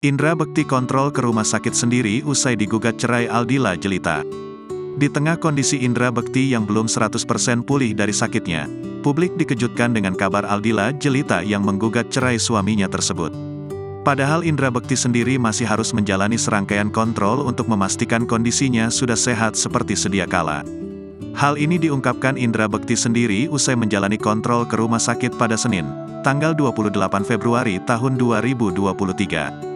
Indra Bekti kontrol ke rumah sakit sendiri usai digugat cerai Aldila Jelita. Di tengah kondisi Indra Bekti yang belum 100% pulih dari sakitnya, publik dikejutkan dengan kabar Aldila Jelita yang menggugat cerai suaminya tersebut. Padahal Indra Bekti sendiri masih harus menjalani serangkaian kontrol untuk memastikan kondisinya sudah sehat seperti sedia kala. Hal ini diungkapkan Indra Bekti sendiri usai menjalani kontrol ke rumah sakit pada Senin, tanggal 28 Februari tahun 2023.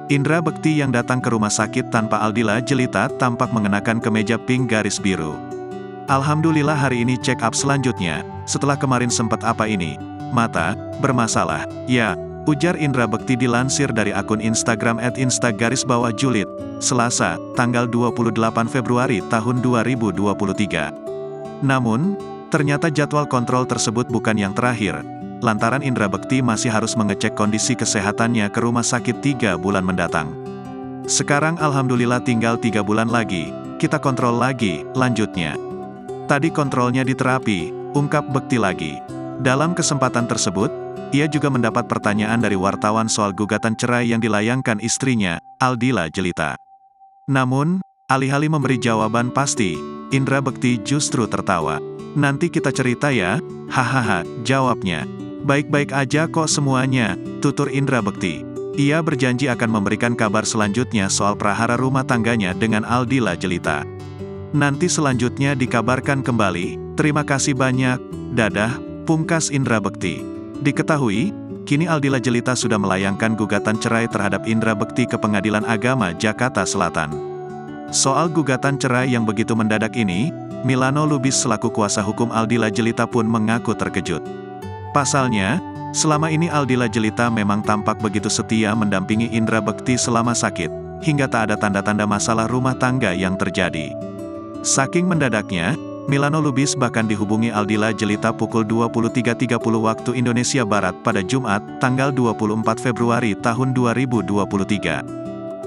Indra Bekti yang datang ke rumah sakit tanpa Aldila Jelita tampak mengenakan kemeja pink garis biru. Alhamdulillah hari ini check up selanjutnya, setelah kemarin sempat apa ini, mata, bermasalah, ya, ujar Indra Bekti dilansir dari akun Instagram @insta_julid, Selasa, tanggal 28 Februari tahun 2023. Namun, ternyata jadwal kontrol tersebut bukan yang terakhir, lantaran Indra Bekti masih harus mengecek kondisi kesehatannya ke rumah sakit 3 bulan mendatang. Sekarang alhamdulillah tinggal 3 bulan lagi, kita kontrol lagi, lanjutnya. Tadi kontrolnya di terapi, ungkap Bekti lagi. Dalam kesempatan tersebut, ia juga mendapat pertanyaan dari wartawan soal gugatan cerai yang dilayangkan istrinya, Aldila Jelita. Namun, alih-alih memberi jawaban pasti, Indra Bekti justru tertawa. Nanti kita cerita ya, hahaha, jawabnya. Baik-baik aja kok semuanya, tutur Indra Bekti. Ia berjanji akan memberikan kabar selanjutnya soal prahara rumah tangganya dengan Aldila Jelita. Nanti selanjutnya dikabarkan kembali, terima kasih banyak, dadah, pungkas Indra Bekti. Diketahui, kini Aldila Jelita sudah melayangkan gugatan cerai terhadap Indra Bekti ke Pengadilan Agama Jakarta Selatan. Soal gugatan cerai yang begitu mendadak ini, Milano Lubis selaku kuasa hukum Aldila Jelita pun mengaku terkejut. Pasalnya, selama ini Aldila Jelita memang tampak begitu setia mendampingi Indra Bekti selama sakit, hingga tak ada tanda-tanda masalah rumah tangga yang terjadi. Saking mendadaknya, Milano Lubis bahkan dihubungi Aldila Jelita pukul 23.30 waktu Indonesia Barat pada Jumat, tanggal 24 Februari tahun 2023.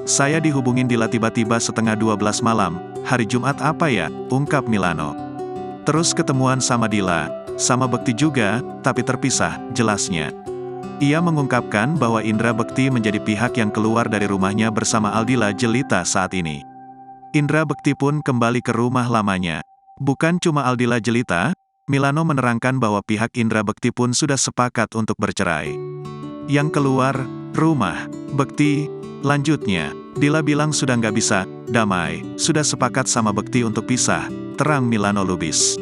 Saya dihubungin Dila tiba-tiba setengah 12 malam, hari Jumat apa ya, ungkap Milano. Terus ketemuan sama Dila, sama Bekti juga, tapi terpisah, jelasnya. Ia mengungkapkan bahwa Indra Bekti menjadi pihak yang keluar dari rumahnya bersama Aldila Jelita saat ini. Indra Bekti pun kembali ke rumah lamanya. Bukan cuma Aldila Jelita, Milano menerangkan bahwa pihak Indra Bekti pun sudah sepakat untuk bercerai. Yang keluar, rumah, Bekti, lanjutnya, Dila bilang sudah nggak bisa, damai, sudah sepakat sama Bekti untuk pisah, terang Milano Lubis.